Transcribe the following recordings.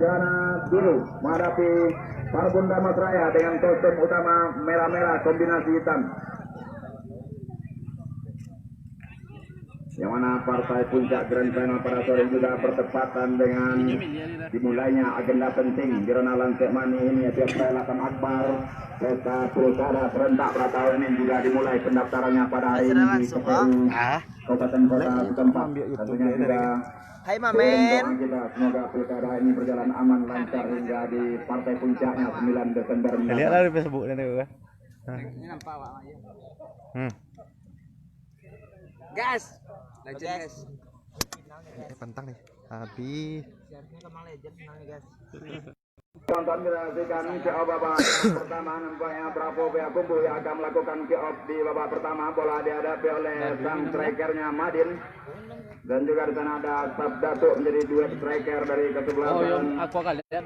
celana biru menghadapi Parbun Damasraya dengan kostum utama merah-merah kombinasi hitam. Yang mana partai puncak Grand Final pada sore juga bertepatan dengan dimulainya agenda penting di Rona Lansek Mani ini, yaitu perhelatan akbar pesta pilkada serentak pada tahun ini juga dimulai pendaftarannya pada hari ini di KPU Kabupaten Kota setempat. Tentunya juga Hai Mamen. kita semoga pilkada ini berjalan aman lancar hingga di partai puncaknya 9 Desember. Lihatlah di Facebook nanti kan. Ini nampak Pak Mayu. Gas. Legend guys. Pantang nih. Habis. Siarnya kemang legend senangnya guys. Tonton kita saksikan kick-off babak pertama, nampaknya Bravo Pea Kumbu yang akan melakukan kick-off di babak pertama. Bola dihadapi oleh sang strikernya Madin, dan juga di sana ada Sabdatu menjadi duet striker dari kesebelasan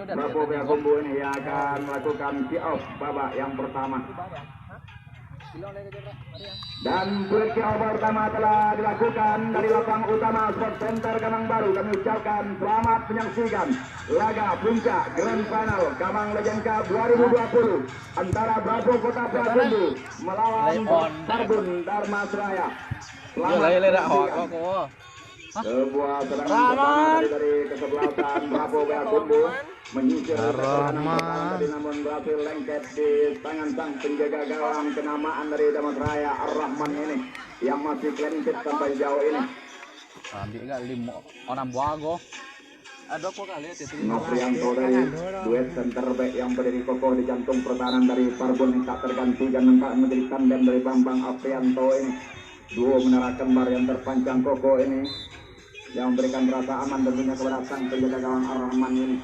Bravo Pea Kumbu ini yang akan melakukan kick-off babak yang pertama. Dan build kick-off pertama telah dilakukan dari lapang utama Sport Center Kamang Baru. Kami ucapkan selamat menyaksikan laga puncak Grand Final Kamang Legend Cup 2020 antara Bravo Kota Prakundu melawan Parbun Damasraya. Sebuah serangan dari kesebelasan Bravo Prakundu menyisir tadi, namun berhasil lengket di tangan sang penjaga gawang kenamaan dari Damasraya Ar-Rahman ini yang masih clean sheet sampai jauh ini. Ambil enggak 5 orang buago. Ada apa kali itu? Noprianto dari duet center back yang berdiri kokoh di jantung pertahanan dari Parbun yang tak tergantikan, nampak menjadi tandem dari Bambang Aprianto ini. Duo menara kembar yang terpancang kokoh ini yang memberikan rasa aman tentunya kepada sang penjaga gawang Ar-Rahman ini.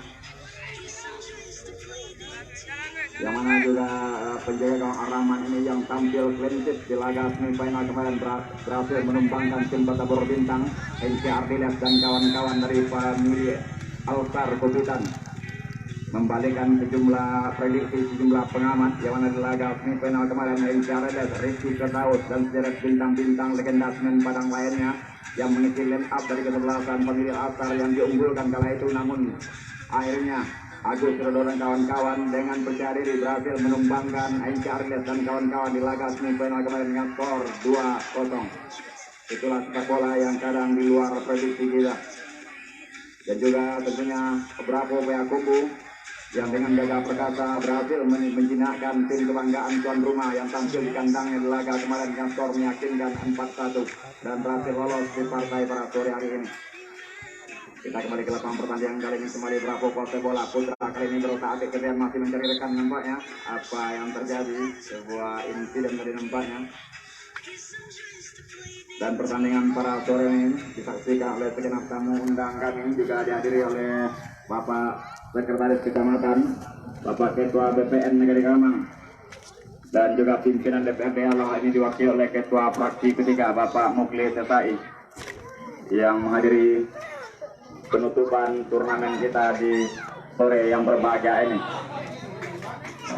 Yang mana juga penjaga gawang Ar-Rahman ini yang tampil clean sheet di laga semifinal kemarin berhasil menumbangkan tim Batabor Bintang, NC Ardiles dan kawan-kawan dari famili Alstar Kopitan, membalikan sejumlah prediksi sejumlah pengamat. Yang mana di laga semifinal kemarin NC Ardiles, Rizky Ketaus dan sederet bintang-bintang legenda semen Padang lainnya yang mengisi line up dari kesebelasan famili Alstar yang diunggulkan kala itu, namun akhirnya Agus Rodo dan kawan-kawan dengan percaya diri berhasil menumbangkan NC Ardiles dan kawan-kawan di laga semifinal kemarin dengan skor 2-0. Itulah sepak bola yang kadang di luar prediksi kita. Dan juga tentunya Bravo Pea Kumbu yang dengan gagah perkasa berhasil menjinakkan tim kebanggaan tuan rumah yang tampil di kandangnya di laga kemarin dengan skor meyakinkan 4-1 dan berhasil lolos di partai pada sore hari ini. Kita kembali ke lapangan pertandingan kali ini, kembali Bravo Polsek Bola Putra kali ini berotak-atik kemudian masih mencari rekan nampaknya. Apa yang terjadi? Sebuah insiden tadi nampaknya. Dan pertandingan para sore ini disaksikan oleh segenap tamu undang kami, juga dihadiri oleh Bapak Sekretaris Kecamatan, Bapak Ketua BPN Negeri Kamang, dan juga pimpinan DPRD Allah ini diwakili oleh Ketua Fraksi ketiga Bapak Mukli Setai yang menghadiri penutupan turnamen kita di sore yang berbahagia ini.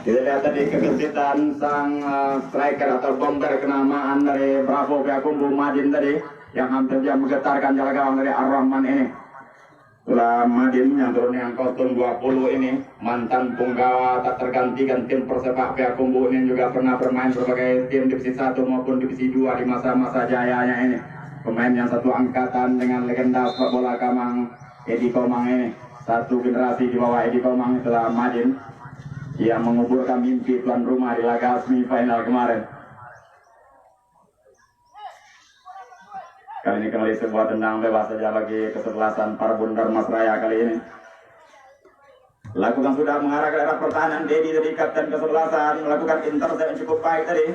Kita lihat tadi kegesitan sang striker atau bomber kenamaan dari Bravo Pea Kumbu Madin tadi yang hampir dia menggetarkan jalan gawang dari Ar-Rahman ini. Itulah Madin yang turun yang kostum 20 ini, mantan punggawa tak tergantikan tim Persepak Pea Kumbu ini, juga pernah bermain berbagai tim divisi 1 maupun divisi 2 di masa-masa jayanya ini. Pemain yang satu angkatan dengan legenda sepak bola Kamang Edi Komang ini. Satu generasi di bawah Edi Komang itulah Madin yang menguburkan mimpi tuan rumah di laga semifinal kemarin. Kali ini kembali sebuah tendang bebas saja bagi kesebelasan Parbun Damasraya kali ini. Lakukan sudah mengarah ke arah pertahanan. Dedi tadi kapten kesebelasan melakukan intercept yang cukup baik tadi.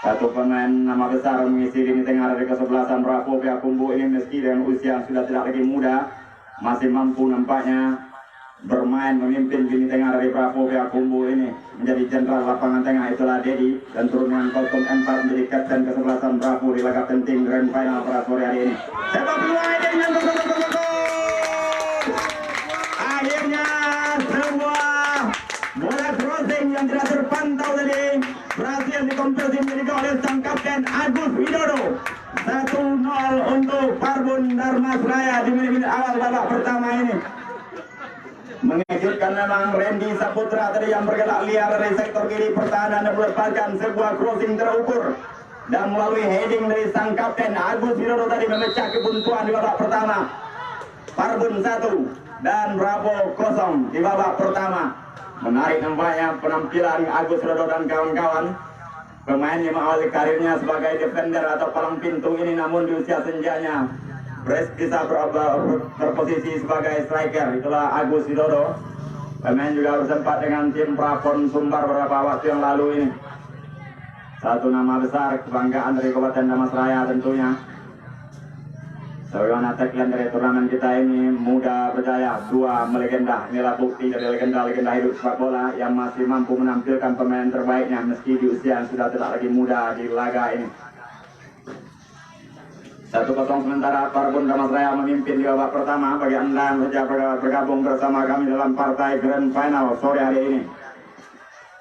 Satu pemain nama besar mengisi lini tengah dari kesebelasan Bravo Pea Kumbu ini, meski dengan usia yang sudah tidak lagi muda, masih mampu nampaknya bermain memimpin lini tengah dari Bravo Pea Kumbu ini. Menjadi jenderal lapangan tengah itulah Dedi, dan turun dengan kostum 4 menjadi kapten kesebelasan Bravo di laga penting Grand Final pada sore hari ini. Sepak peluang Dedi dengan akhirnya sebuah bola crossing yang tidak terpantau tadi berhasil dikonversi menjadi gol oleh sang kapten Agus Widodo. 1-0 untuk Parbun Damasraya di menit-menit awal babak pertama ini. Mengejutkan memang Randy Saputra tadi yang bergerak liar dari sektor kiri pertahanan dan melepaskan sebuah crossing terukur. Dan melalui heading dari sang kapten Agus Widodo tadi memecah kebuntuan di babak pertama. Parbun 1 dan Bravo 0 di babak pertama. Menarik nampaknya penampilan Agus Widodo dan kawan-kawan. Pemain yang mengawali karirnya sebagai defender atau palang pintu ini, namun di usia senjanya bisa berposisi sebagai striker. Itulah Agus Widodo. Pemain juga bersempat dengan tim Prapon Sumbar beberapa waktu yang lalu ini. Satu nama besar kebanggaan dari Kabupaten Damasraya tentunya. Sebagaimana tagline dari turnamen kita ini, muda berjaya, tua melegenda. Inilah bukti dari legenda-legenda hidup sepak bola yang masih mampu menampilkan pemain terbaiknya meski di usia yang sudah tidak lagi muda di laga ini. 1-0 sementara Parbun Damasraya memimpin di babak pertama. Bagi Anda yang saja bergabung bersama kami dalam partai Grand Final sore hari ini,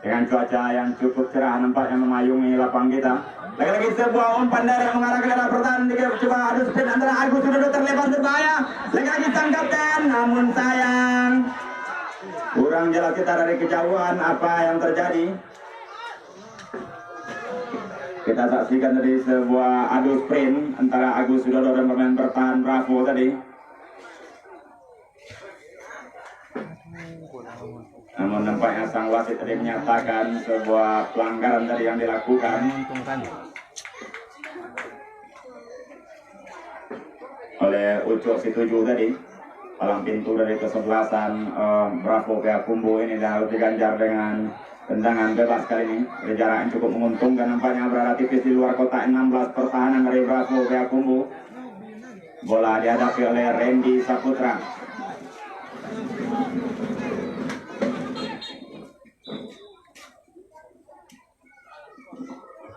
dengan cuaca yang cukup cerah nampaknya memayungi lapang kita. Lagi-lagi sebuah umpan dari yang mengarah ke arah pertahanan. Coba adu speed antara Agus Widodo terlepas berbahaya. Lagi-lagi sang kapten, namun sayang kurang jelas kita dari kejauhan apa yang terjadi. Kita saksikan dari sebuah adu sprint antara Agus Widodo dan pemain bertahan Bravo tadi. Namun nampaknya sang wasit tadi menyatakan sebuah pelanggaran tadi yang dilakukan oleh Ucok Situju tadi. Palang pintu dari kesebelasan Bravo Payakumbuh ini harus diganjar dengan tendangan bebas kali ini. Dari jarak yang cukup menguntungkan, nampaknya berada tipis di luar kotak 16 pertahanan dari Bravo Payakumbuh. Bola dihadapi oleh Randy Saputra.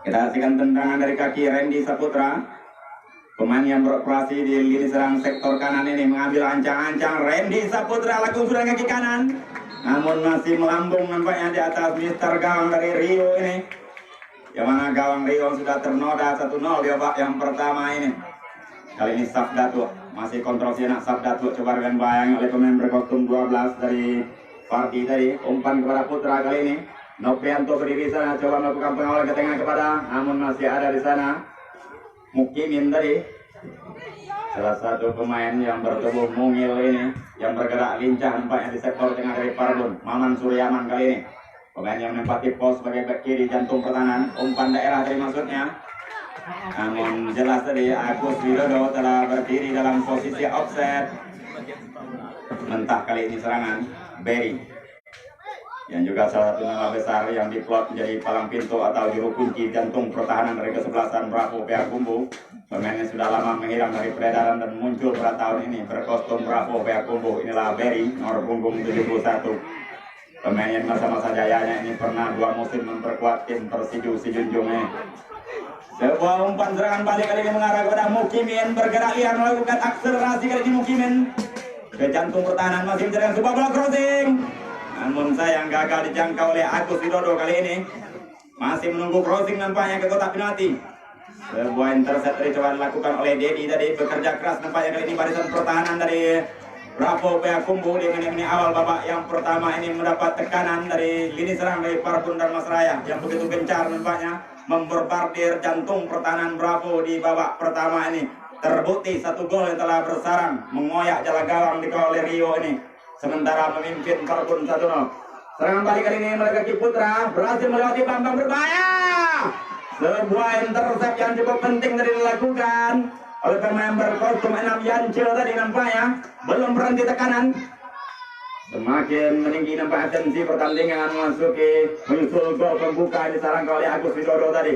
Kita saksikan tendangan dari kaki Randy Saputra. Pemain yang beroperasi di lini serang sektor kanan ini mengambil ancang-ancang. Randy Saputra langsung sudah kaki kanan, namun masih melambung nampaknya di atas Mister gawang dari Rio ini. Yang mana gawang Rio sudah ternoda 1-0 di babak yang pertama ini. Kali ini Sabdatuk masih kontrol Siena. Sabdatuk coba dengan bayang oleh pemain berkostum 12 dari Fardi tadi. Umpan kepada Putra kali ini. Noprianto berdiri sana, coba melakukan pengawal ke tengah kepada, namun masih ada di sana Mukimin tadi, salah satu pemain yang bertubuh mungil ini, yang bergerak lincah nampaknya di sektor tengah dari Parbun. Maman Suryaman kali ini, pemain yang menempati pos sebagai bek kiri jantung pertahanan. Umpan daerah tadi maksudnya, namun jelas tadi Agus Widodo telah berdiri dalam posisi offset. Mentah kali ini serangan Berry, yang juga salah satu nama besar yang diplot menjadi palang pintu atau juru kunci jantung pertahanan dari kesebelasan Bravo Payakumbuh. Pemainnya sudah lama menghilang dari peredaran dan muncul pada tahun ini berkostum Bravo Payakumbuh. Inilah Berry, nomor punggung 71. Pemain yang masa-masa jayanya ini pernah 2 musim memperkuat tim Persiju Sijunjung ini. Sebuah umpan serangan balik kali ini mengarah kepada Mukimin, bergerak liar melakukan akselerasi kali ini Mukimin ke jantung pertahanan, masih menjalankan sebuah bola crossing. Namun sayang gagal dijangkau oleh Agus Widodo kali ini. Masih menunggu crossing nampaknya ke kotak penalti. Sebuah intercept tadi coba dilakukan oleh Dedi tadi, bekerja keras nampaknya kali ini barisan pertahanan dari Bravo Payakumbuh di menit-menit awal babak yang pertama ini mendapat tekanan dari lini serang dari Parbun Damasraya yang begitu gencar nampaknya memborbardir jantung pertahanan Bravo di babak pertama ini. Terbukti 1 gol yang telah bersarang mengoyak jala gawang dikawal oleh Rio ini. Sementara memimpin Parbun 1-0. Serangan balik kali ini melalui Putra berhasil melewati Bambang berbahaya. Sebuah intercept yang cukup penting tadi dilakukan oleh pemain berkostum 6 Yancil tadi nampaknya. Belum berhenti tekanan. Semakin meninggi nampak tensi pertandingan menyusul gol pembuka yang disarankan oleh Agus Widodo tadi.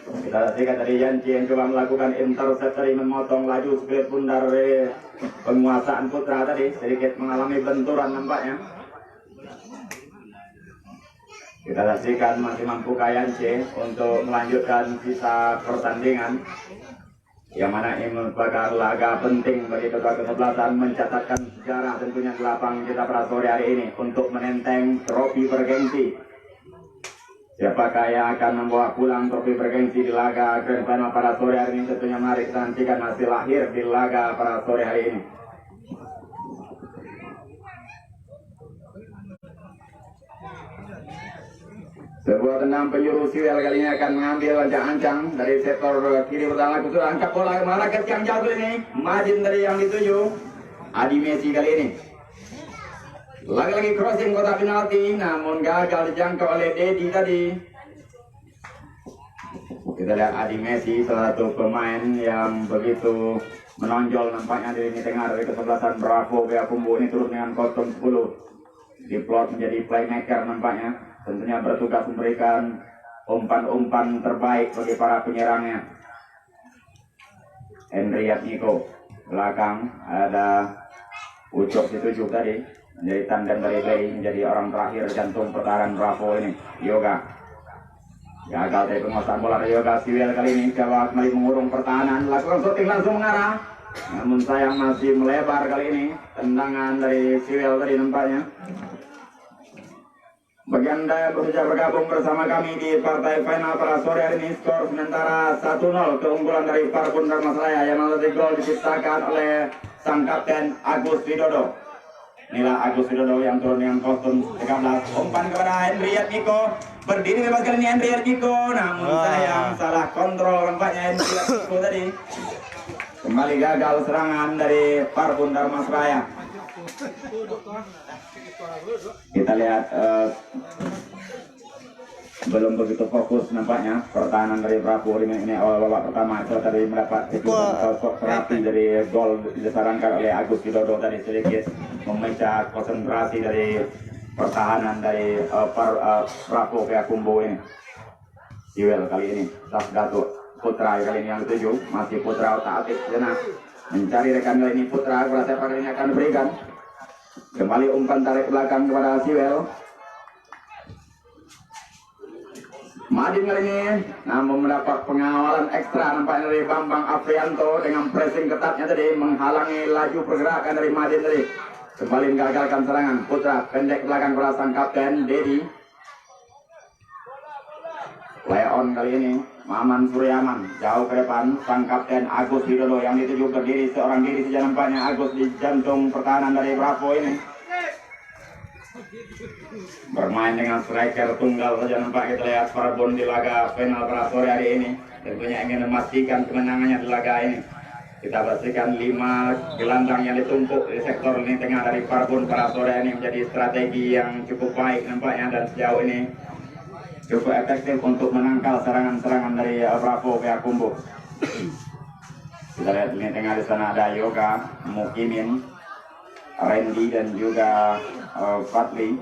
Kita saksikan tadi Yanci yang coba melakukan intercept tadi, memotong laju spirit bundar dari penguasaan Putra tadi, sedikit mengalami benturan nampaknya. Kita saksikan masih mampu Yanci untuk melanjutkan sisa pertandingan, yang mana ini merupakan laga penting bagi kedua kesebelasan, mencatatkan sejarah tentunya di lapang kita pada sore hari ini untuk menenteng trofi bergengsi. Siapakah yang akan membawa pulang trofi bergengsi di laga Grand Final pada sore hari ini? Tentunya mari kita nantikan hasil akhir di laga pada sore hari ini. Sebuah tenang penjuru Siwel kali ini akan mengambil ancang-ancang dari sektor kiri pertahanan. Laku sudah angkat bola kemana yang jauh kali ini. Margin dari yang dituju Adi Messi kali ini. Lagi-lagi crossing kotak penalti, namun gagal dijangkau oleh Dedi tadi. Kita lihat Adi Messi, salah satu pemain yang begitu menonjol nampaknya di lini tengah dari kesebelasan Bravo Payakumbuh ini, turun dengan kostum 10. Diplot menjadi playmaker nampaknya. Tentunya bertugas memberikan umpan-umpan terbaik bagi para penyerangnya. Hendriat Niko belakang, ada Ucok dituju tadi menjadi tandem dari Bay, menjadi orang terakhir jantung pertahanan Bravo ini. Yoga gagal dari penguasaan bola dari Yoga. Siwel kali ini coba kembali mengurung pertahanan, lakukan shooting langsung mengarah, namun sayang masih melebar kali ini. Tendangan dari Siwel tadi nampaknya. Bagi Anda yang berusaha bergabung bersama kami di partai final pada sore hari ini, skor sementara 1-0 keunggulan dari Parpun Dharmasraya, yang melalui gol diciptakan oleh sang kapten Agus Widodo. Inilah Agus Widodo yang turun dengan kostum 13. Umpan kepada Hendriat Niko, berdiri bebas kali ini Hendriat Niko, namun sayang salah kontrol nampaknya Hendriat Niko tadi. Kembali gagal serangan dari Parpun Dharmasraya. Kita lihat belum begitu fokus nampaknya pertahanan dari Bravo ini awal babak pertama. Itu tadi mendapat sosok terapi dari gol disarankan oleh Agus Widodo tadi, sedikit memecah konsentrasi dari pertahanan dari Bravo Payakumbuh ini. Siwel kali ini Safgato Putra kali ini yang ketujuh, masih Putra otak-atik jenak mencari rekan kali ini. Putra kepada siapa kali ini akan diberikan. Kembali umpan tarik belakang kepada Siwel. Madin kali ini namun mendapat pengawalan ekstra nampaknya dari Bambang Afrianto dengan pressing ketatnya tadi, menghalangi laju pergerakan dari Madin tadi. Kembali menggagalkan serangan. Putra pendek belakang kepada sang kapten Dedi. Leon kali ini Maman Suryaman jauh ke depan, sang kapten Agus Widodo yang dituju berdiri seorang diri saja nampaknya Agus di jantung pertahanan dari Bravo ini. Bermain dengan striker tunggal saja nampak. Kita lihat Parpun di laga final pada sore hari ini tentunya ingin memastikan kemenangannya di laga ini. Kita pastikan 5 gelandang yang ditumpuk di sektor lini tengah dari Parpun pada sore ini menjadi strategi yang cukup baik nampaknya, dan sejauh ini cukup efektif untuk menangkal serangan-serangan dari Bravo Payakumbuh. Kita lihat lini tengah di sana ada Yoga, Mukimin, Randy dan juga Fadli.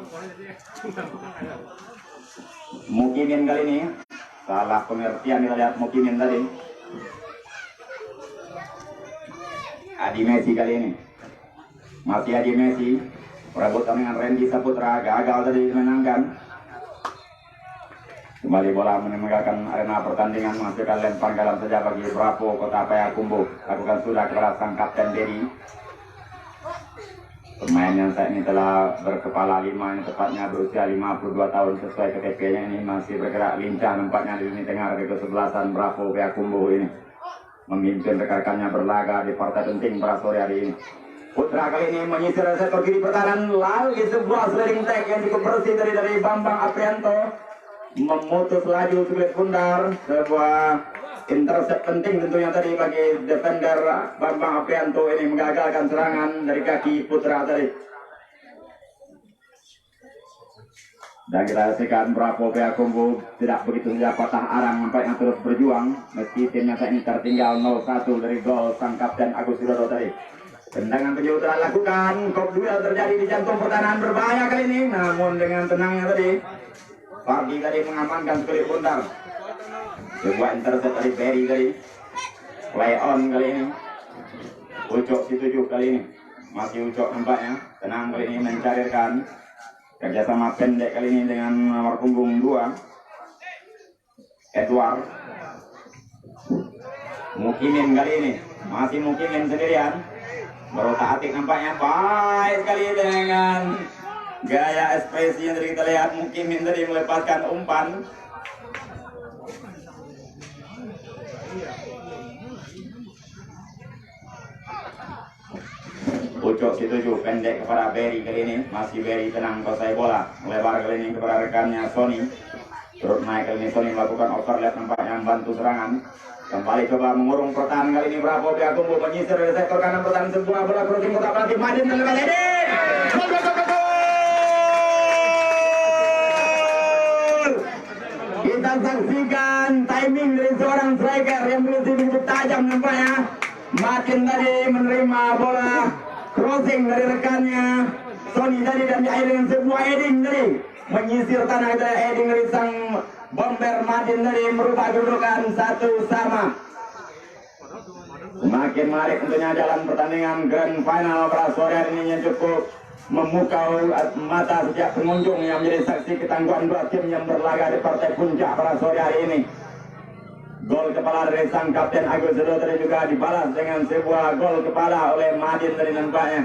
Mukimin kali ini salah pengertian, kita lihat Mukimin tadi. Adi Messi kali ini masih Adi Messi, perebutan dengan Randy Saputra, gagal tadi dimenangkan. Kembali bola meninggalkan arena pertandingan, menghasilkan lempar dalam saja bagi Bravo Kota Payakumbuh. Lakukan sudah kepada sang kapten Dedi. Pemain yang saat ini telah berkepala 5, yang tepatnya berusia 52 tahun sesuai KTP-nya ini, masih bergerak lincah nampaknya di lini tengah dari kesebelasan Bravo Payakumbuh ini, memimpin rekan-rekannya berlaga di partai penting pada sore hari ini. Putra kali ini menyisir sektor kiri pertahanan, lalu sebuah sliding tag yang cukup bersih dari Bambang Aprianto, memutus laju sulit Bundar. Sebuah intercept penting tentunya tadi bagi defender Bambang Aprianto ini, menggagalkan serangan dari kaki Putra tadi. Dan kita saksikan Bravo Payakumbuh tidak begitu saja patah arang, nampaknya terus berjuang meski timnya saat ini tertinggal 0-1 dari gol sang kapten Agus Widodo tadi. Tendangan penjuru telah lakukan, kop duel terjadi di jantung pertahanan, berbahaya kali ini, namun dengan tenangnya tadi Fardi tadi mengamankan sulit Bundar. Sebuah intercept dari Berry tadi. Play on kali ini. Ucok dituju kali ini. Masih Ucok nampaknya. Tenang kali ini mencairkan. Kerjasama pendek kali ini dengan nomor punggung 2. Edward. Mukimin kali ini. Masih Mukimin sendirian. Berotak-atik nampaknya. Baik sekali dengan gaya ekspresi yang tadi kita lihat. Mukimin tadi melepaskan umpan. Ucok dituju pendek kepada Berry kali ini. Masih Berry tenang kuasai bola, melebar kali ini kepada rekannya Sony. Terus naik kali ini Sony melakukan overlap nampaknya membantu serangan. Kembali coba mengurung pertahanan kali ini Bravo Piakumbu menyisir dari sektor kanan pertahanan sebuah bola crossing kotak pelatih Madin dan lepas heading. Gol! Kita saksikan timing dari seorang striker yang begitu tajam nampaknya. Madin tadi menerima bola crossing dari rekannya Sony tadi dan diakhiri dengan sebuah heading tadi menyisir tanah dari heading dari sang bomber Madin tadi merubah kedudukan 1-1. Semakin menarik tentunya jalan pertandingan Grand Final pada sore hari ini yang cukup memukau mata setiap pengunjung yang menjadi saksi ketangguhan dua tim yang berlaga di partai puncak pada sore hari ini. Gol kepala dari sang Kapten Agus Sedo tadi juga dibalas dengan sebuah gol kepala oleh Madin tadi nampaknya.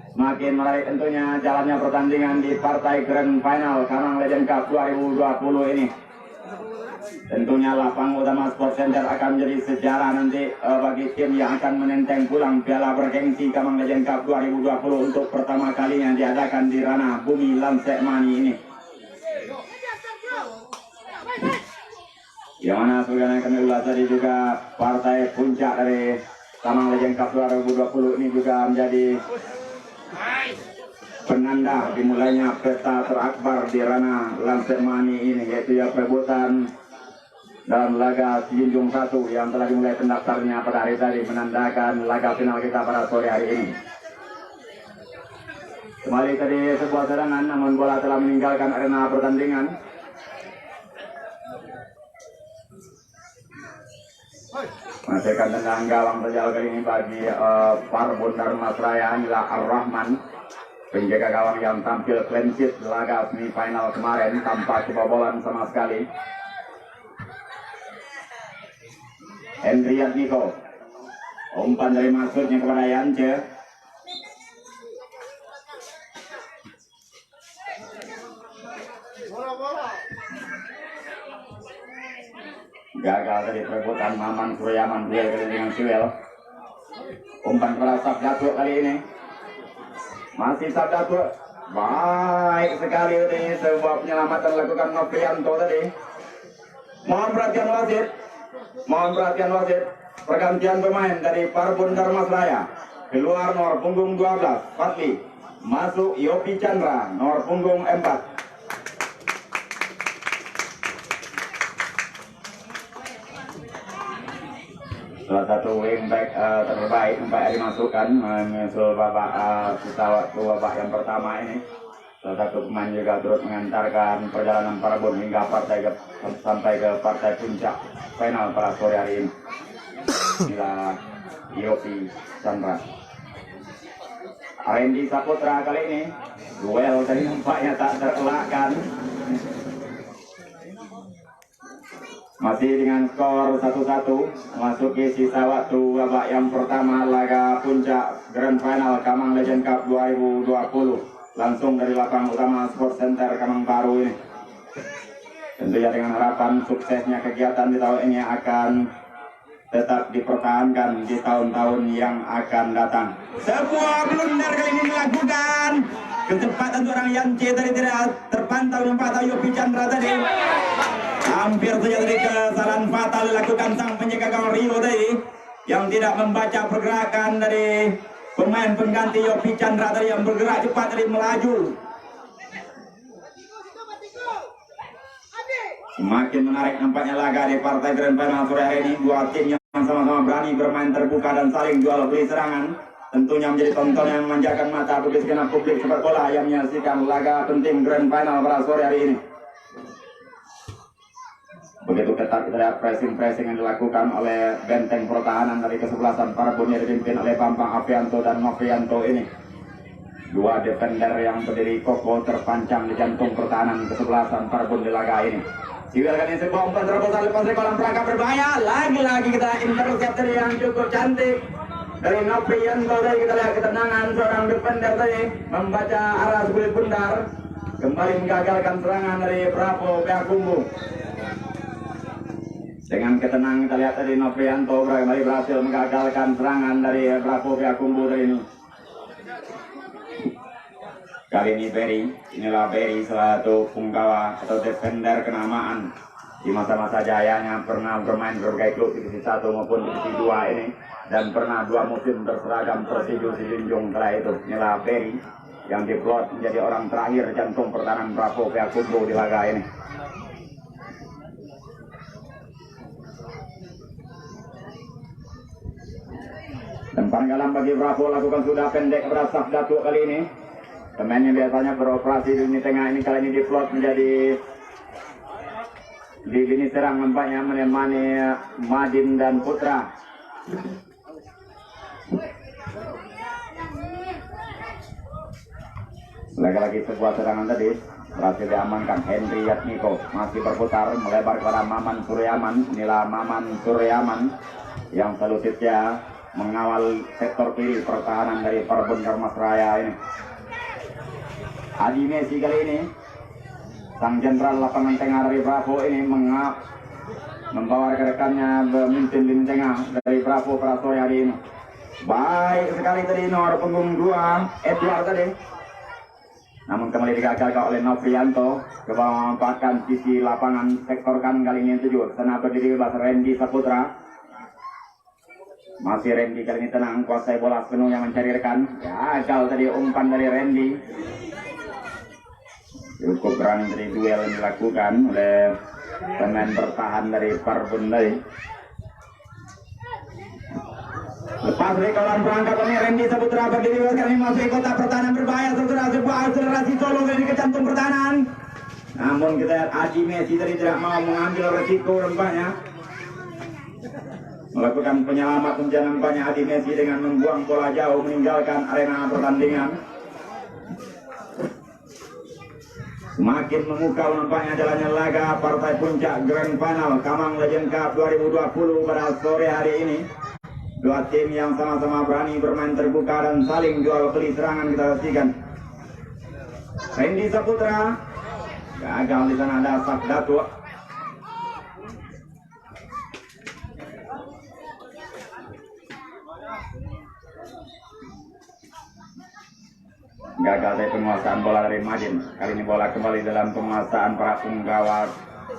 Semakin menarik tentunya jalannya pertandingan di partai Grand Final Kamang Legend Cup 2020 ini. Tentunya lapang utama Sport Center akan menjadi sejarah nanti bagi tim yang akan menenteng pulang piala bergengsi Kamang Legend Cup 2020 untuk pertama kalinya diadakan di ranah bumi Lansek Mani ini. Yang mana sebenarnya kami ulas tadi juga partai puncak dari Kamang Legend Cup 2020 ini juga menjadi penanda dimulainya pesta terakbar di ranah Lansek Mani ini, yaitu ya perebutan dalam laga Junjung 1 yang telah dimulai pendaftarnya pada hari tadi menandakan laga final kita pada sore hari ini. Kembali tadi sebuah serangan namun bola telah meninggalkan arena pertandingan. Masihkan tendang gawang terjal kali ini bagi Parbon Darmasraya inilah Ar-Rahman, penjaga gawang yang tampil clean sheet laga semifinal kemarin tanpa kebobolan sama sekali. Hendriat Niko, umpan dari maksudnya kepada Yance. Gagal tadi perebutan Maman Suryaman duel kali dengan Siwel. Umpan kepada Sabdatur kali ini. Masih Sabdatur. Baik sekali tadi sebuah penyelamatan dilakukan Noprianto tadi. Mohon perhatian wasit. Mohon perhatian wasit. Pergantian pemain dari Parbon Darmasraya. Keluar nomor punggung 12 Fatli. Masuk Yopi Chandra nomor punggung 4. Salah satu wingback terbaik nampaknya dimasukkan menyusul babak yang pertama ini. Salah satu pemain juga turut mengantarkan perjalanan Parbon hingga sampai ke partai puncak final pada sore hari ini. Inilah Yopi Chandra. Randy Saputra kali ini duel tadi nampaknya tak terelakkan. Masih dengan skor 1-1 memasuki sisa waktu babak yang pertama laga puncak Grand Final Kamang Legend Cup 2020 langsung dari lapangan utama Sport Center Kamang Baru ini. Tentunya dengan harapan suksesnya kegiatan di tahun ini akan tetap dipertahankan di tahun-tahun yang akan datang. Sebuah blunder kali ini dilakukan. Kecepatan seorang Yance tadi tidak terpantau memantau Yopi Chandra tadi. Hampir saja tadi kesalahan fatal dilakukan sang penjaga gawang Rio tadi yang tidak membaca pergerakan dari pemain pengganti Yopi Chandra tadi yang bergerak cepat tadi melaju. Semakin menarik nampaknya laga di partai Grand Final sore hari ini. Dua tim yang sama-sama berani bermain terbuka dan saling jual beli serangan. Tentunya menjadi tonton yang memanjakan mata bagi segenap publik sepak bola yang menyaksikan laga penting Grand Final pada sore hari ini. Begitu ketat kita lihat pressing yang dilakukan oleh benteng pertahanan dari kesebelasan Parbon yang dipimpin oleh Bambang Afianto dan Novianto ini. Dua defender yang berdiri kokoh terpancang di jantung pertahanan kesebelasan Parbon di laga ini. Siwil kali ini sebuah umpan terobosan lepas dari kolam perangkap berbahaya. Lagi-lagi kita interceptor yang cukup cantik dari Novianto. Tadi kita lihat ketenangan seorang defender tadi membaca arah kulit bundar. Kembali menggagalkan serangan dari Bravo Piakumbu. Dengan ketenangan kita lihat tadi Novianto kembali berhasil menggagalkan serangan dari Bravo Piakumbu tadi ini. Kali ini Berry, inilah Berry salah satu punggawa atau defender kenamaan di masa-masa jayanya, pernah bermain berbagai klub divisi 1 maupun divisi 2 ini, dan pernah 2 musim berseragam Persiju Sijunjung kala itu. Inilah Berry yang diplot menjadi orang terakhir jantung pertahanan Bravo Payakumbuh di laga ini. Tempat galam bagi Bravo lakukan sudah pendek kepada Saf Datuk kali ini. Pemain yang biasanya beroperasi di lini tengah ini kali ini diplot menjadi di lini serang, nampaknya menemani Madin dan Putra. Lagi-lagi sebuah serangan tadi berhasil diamankan. Henry Yatmiko masih berputar melebar kepada Maman Suryaman. Inilah Maman Suryaman yang selalu setia mengawal sektor kiri pertahanan dari Perbun Darmasraya ini. Adi Messi kali ini, sang jenderal lapangan tengah dari Bravo ini membawa rekan-rekannya memimpin lini tengah dari Bravo pada sore hari ini. Baik sekali tadi nomor punggung 2 Edward tadi, namun kembali digagalkan oleh Novrianto. Coba memanfaatkan sisi lapangan sektor kanan kali ini 7. Sana berdiri bebas Randy Saputra. Masih Randy kali ini tenang, kuasai bola sepenuhnya mencari rekan. Gagal tadi umpan dari Randy. Cukup berani dari duel yang dilakukan oleh pemain bertahan dari Perbun tadi. Lepas dari kawalan perangkap ini, Randy Saputra berdiri bebas kali ini masuk kota pertahanan berbahaya. Sebuah akselerasi solo dari kecantum pertahanan. Namun kita lihat Adi Messi tadi tidak mau mengambil resiko rempahnya. Melakukan penyelamat nampaknya Adi Messi dengan membuang bola jauh meninggalkan arena pertandingan. Semakin memukau nampaknya jalannya laga partai puncak Grand Final Kamang Legend Cup 2020 pada sore hari ini. Dua tim yang sama-sama berani bermain terbuka dan saling jual beli serangan kita saksikan. Randy Saputra gagal, di sana ada Saf Datuk. Gagal dari penguasaan bola dari Madin. Kali ini bola kembali dalam penguasaan para punggawa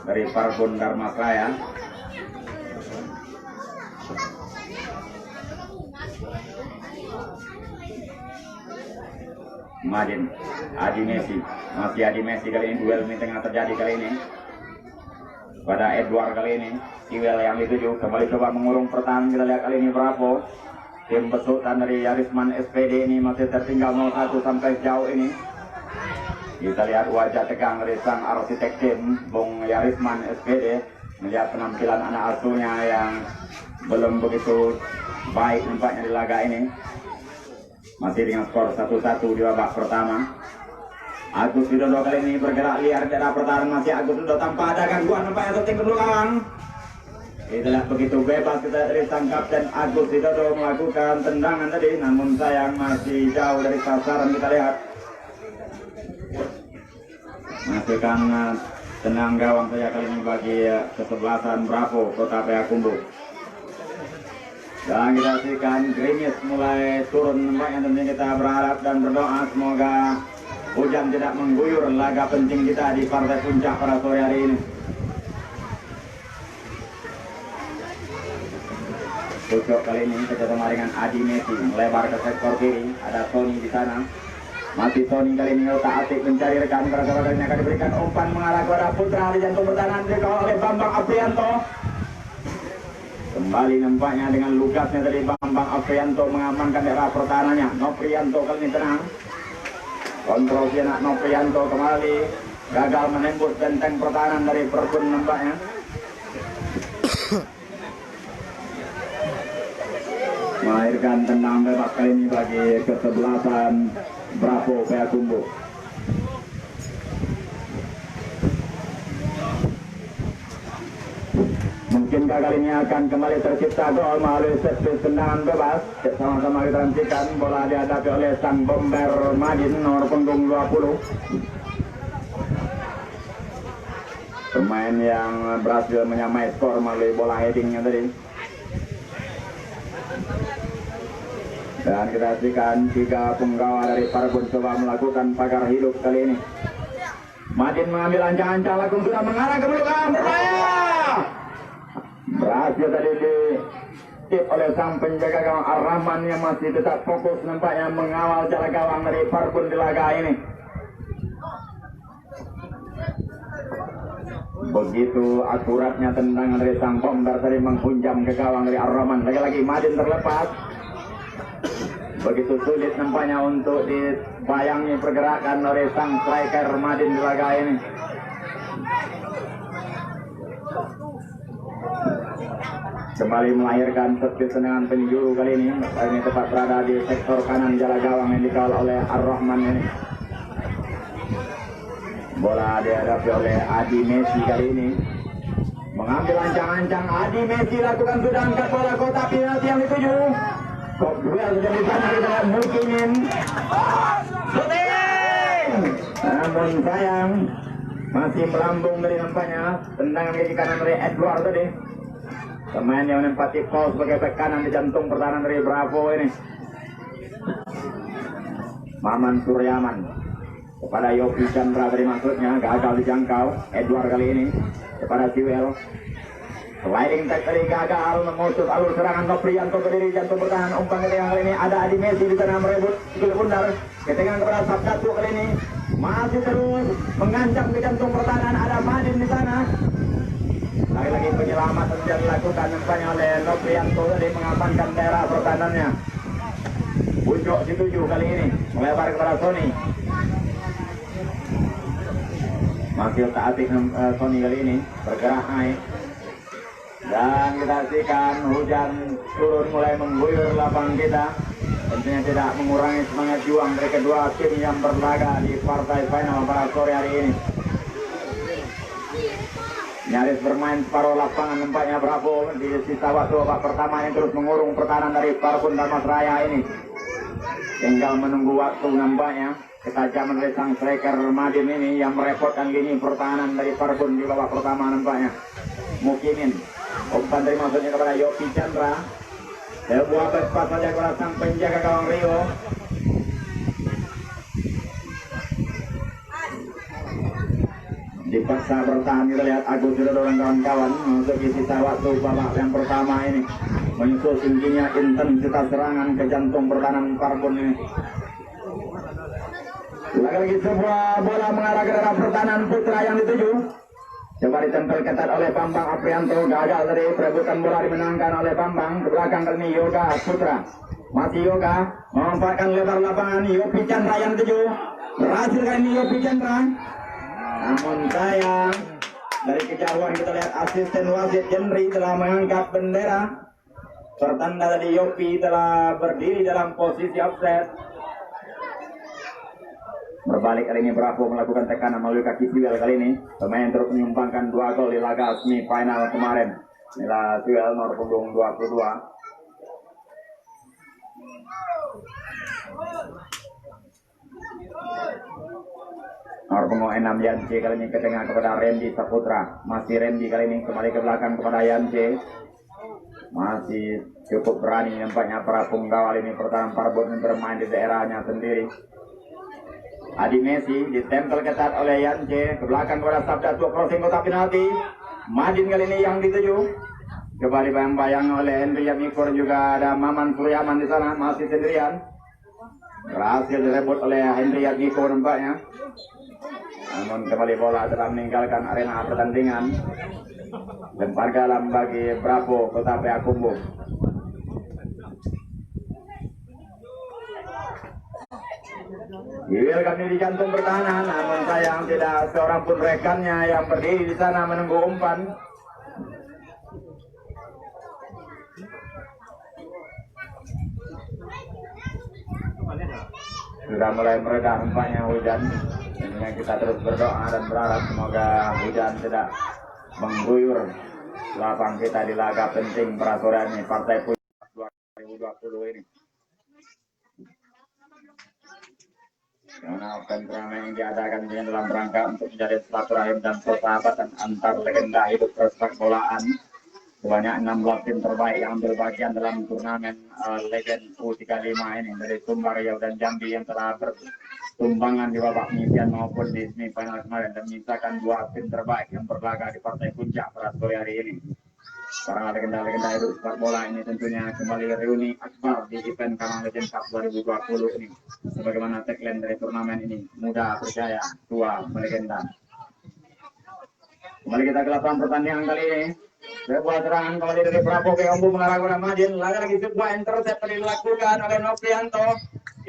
dari Perbun Darmasraya. Madin, Adi Messi, masih Adi Messi kali ini. Duel ini tengah terjadi kali ini pada Edward kali ini. Duel yang dituju kembali coba mengurung pertahanan. Kita lihat kali ini Bravo, tim besutan dari Yarisman SPD ini masih tertinggal 0-1 sampai jauh ini. Kita lihat wajah tegang dari sang arsitek tim Bung Yarisman SPD melihat penampilan anak asuhnya yang belum begitu baik nampaknya di laga ini. Masih dengan skor 1-1 di babak pertama. Agus Widodo kali ini bergerak liar di daerah pertahanan. Masih Agus Widodo tanpa ada gangguan nampaknya shooting kedua lawan. Tidak begitu bebas kita dari sang kapten Agus Widodo melakukan tendangan tadi, namun sayang masih jauh dari sasaran. Kita lihat masihkan tenang gawang saya kali ini bagi kesebelasan Bravo Kota Payakumbuh. Dan kita saksikan gerimis mulai turun nampaknya. Tentunya kita berharap dan berdoa semoga hujan tidak mengguyur laga penting kita di partai puncak pada sore hari ini. Pucuk kali ini kerjasama dengan Adi Messi melebar ke sektor kiri. Ada Tony di sana. Masih Tony kali ini otak atik mencari rekan. Kerjasama kali ini akan diberikan umpan mengarah kepada Putra di jantung pertahanan dikawal oleh Bambang Aprianto. Kembali nampaknya dengan lugasnya dari Bambang Aprianto mengamankan daerah pertahanannya. Noprianto kali ini tenang. Kontrol jenak Noprianto kembali gagal menembus benteng pertahanan dari Perbun nampaknya. Melahirkan tendang bebas kali ini bagi kesebelasan Bravo Payakumbuh. Mungkinkah kali ini akan kembali tercipta gol melalui set piece tendangan bebas. Sama-sama kita nantikan bola dihadapi oleh sang bomber Madin nomor punggung 20. Pemain yang berhasil menyamai skor melalui bola headingnya tadi. Dan kita saksikan 3 punggawa dari Parbun coba melakukan pagar hidup kali ini. Madin mengambil ancang-ancang, langsung sudah mengarah ke belakang. Berhasil tadi ditip oleh sang penjaga gawang Ar-Rahman yang masih tetap fokus nampaknya mengawal jaga gawang dari Parbun di laga ini. Begitu akuratnya tendangan dari sang bomber tadi menghunjam ke gawang dari Ar-Rahman. Lagi-lagi Madin terlepas. Begitu sulit nampaknya untuk dibayangi pergerakan oleh sang striker Madin di laga ini. Kembali melahirkan tendangan penjuru kali ini. Ini tepat berada di sektor kanan jaga gawang yang dikawal oleh Ar-Rahman ini. Bola dihadapi oleh Adi Messi kali ini. Mengambil ancang-ancang, Adi Messi lakukan sudah angkat bola kotak penalti yang dituju. Kok duel sudah disana dengan Mukinin. Shooting! Namun sayang, masih melambung dari nampaknya tendangan kaki kanan dari Edward tadi. Pemain yang menempati pos sebagai bek kanan di jantung pertahanan dari Bravo ini. Maman Suryaman kepada Yopi Chandra dari maksudnya gagal dijangkau. Edward kali ini kepada Siwel. Sliding tag tadi gagal memutus alur serangan Noprianto ke diri jantung pertahanan umpan kali ini. Ada Adi Messi di sana merebut gol bundar. Ketengan kepada Sabdatu kali ini masih terus mengancam ke jantung pertahanan. Ada Madin di sana. Lagi-lagi penyelamatan yang dilakukan nampaknya oleh Noprianto tadi mengamankan daerah pertahanannya. Pucuk dituju kali ini melebar kepada Sony. Masih tak-atik Sony kali ini bergerak naik. Dan kita saksikan hujan turun mulai mengguyur lapangan kita. Tentunya tidak mengurangi semangat juang dari kedua tim yang berlaga di partai final pada sore hari ini. Nyaris bermain separuh lapangan nampaknya Bravo di sisa waktu babak pertama yang terus mengurung pertahanan dari Parbun Darmas Raya ini. Tinggal menunggu waktu nampaknya ketajaman dari sang striker Madin ini yang merepotkan gini pertahanan dari Parbun di babak pertama nampaknya. Mukinin umpan dari maksudnya kepada Yopi Chandra. Sebuah bespat saja kepada sang penjaga gawang Rio. Dipaksa bertahan, kita lihat Agus sudah dorong kawan-kawan untuk sisa waktu babak yang pertama ini. Menyusul tingginya intensitas serangan ke jantung pertahanan Parbun ini. Lagi-lagi sebuah bola mengarah ke dalam pertahanan Putra yang dituju. Coba ditempel ketat oleh Bambang Aprianto, gagal dari perebutan bola dimenangkan oleh Bambang. Ke belakang kali ini Yoga Putra. Masih Yoga memanfaatkan lebar lapangan. Yopi Chandra yang dituju. Berhasil kali ini Yopi Chandra. Namun sayang, dari kejauhan kita lihat asisten wasit Henry telah mengangkat bendera. Pertanda dari Yopi telah berdiri dalam posisi offset. Berbalik kali ini Bravo melakukan tekanan melalui kaki Siwel kali ini. Pemain terus menyumbangkan 2 gol di laga semifinal kemarin. Inilah Siwel nomor punggung 22. Nomor punggung 6 Yance kali ini ke tengah kepada Randy Saputra. Masih Randy kali ini kembali ke belakang kepada Yance. Masih cukup berani nampaknya para punggawa ini pertahanan Parbun bermain di daerahnya sendiri. Adi Messi ditempel ketat oleh Yance ke belakang kepada Sabdatu, crossing kotak penalti. Madin kali ini yang dituju. Coba dibayang-bayang oleh Henry Yamikor, juga ada Maman Suryaman di sana masih sendirian. Berhasil direbut oleh Henry Yamikor nampaknya. Namun kembali bola telah meninggalkan arena pertandingan. Lempar galam bagi Bravo Kota Payakumbuh. Siwel kami di jantung pertahanan, namun sayang tidak seorang pun rekannya yang berdiri di sana menunggu umpan. Sudah mulai mereda nampaknya hujan. Ini kita terus berdoa dan berharap semoga hujan tidak mengguyur lapang kita di laga penting peraturan ini Partai Puncak 2020 ini. Karena turnamen yang diadakan dalam rangka untuk menjadi silaturahim dan persahabatan antar legenda hidup persepak bolaan Sebanyak 16 tim terbaik yang ambil bagian dalam turnamen Legend U35 ini dari Sumbar, Riau, dan Jambi yang telah bertumbangan di babak penyisian maupun di semifinal kemarin, dan menyisakan 2 tim terbaik yang berlaga di partai puncak pada sore hari ini. Para legenda-legenda itu sepak bola ini tentunya kembali reuni akbar di event Kamang Legend Cup 2020 ini. Sebagaimana tagline dari turnamen ini, muda percaya, tua melegenda. Kembali kita ke lapangan pertandingan kali ini. Sebuah serangan kembali dari Prabowo ke Ombu mengarah kepada Madin. Lagi-lagi sebuah intercept dilakukan oleh Noprianto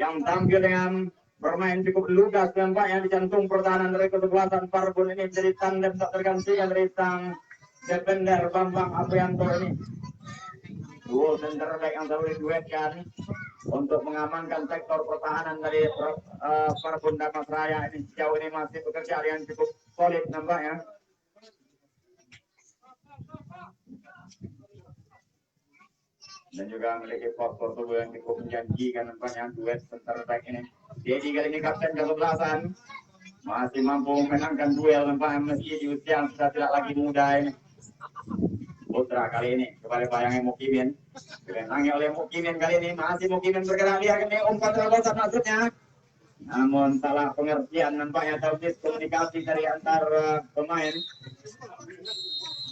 yang tampil dengan bermain cukup lugas, nampaknya di jantung pertahanan dari kesebelasan Parbun ini menjadi tandem tak tergantikan dari sang defender Bambang Aprianto ini. Duo center back yang selalu diduetkan untuk mengamankan sektor pertahanan dari Parbun Damas Raya ini. Sejauh ini masih bekerja yang cukup solid nampaknya. Dan juga memiliki postur tubuh yang cukup menjanjikan nampaknya duet center back ini. Dedi kali ini kapten kesebelasan masih mampu memenangkan duel nampaknya meski di usia yang sudah tidak lagi muda ini. Putra kali ini kembali bayangnya Mukimin, dimenangi oleh Mukimin kali ini, masih Mukimin bergerak, dia kini umpan terobosan maksudnya, namun salah pengertian nampaknya atau miskomunikasi dari antar pemain.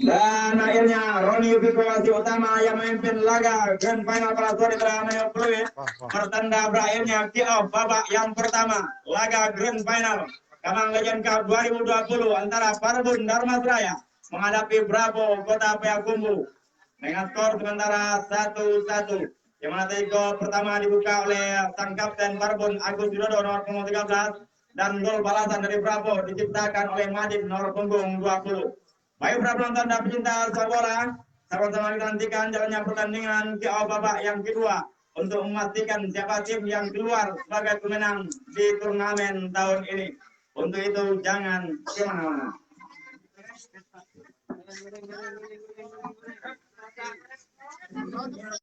Dan akhirnya Roni Yubiko masih utama yang memimpin laga Grand Final pada sore beramai Fluid. Pertanda berakhirnya kick-off babak yang pertama laga Grand Final Kamang Legend Cup 2020 antara Parbun Darmasraya menghadapi Bravo Kota Payakumbuh dengan skor sementara 1-1. Yang mana tadi gol pertama dibuka oleh sang kapten Parbun Agus Widodo nomor punggung 13 dan gol balasan dari Bravo diciptakan oleh Madin nomor punggung 20. Baik para penonton dan pecinta sepak bola, sama-sama kita nantikan jalannya pertandingan kick-off babak yang kedua untuk memastikan siapa tim yang keluar sebagai pemenang di turnamen tahun ini. Untuk itu jangan kemana-mana.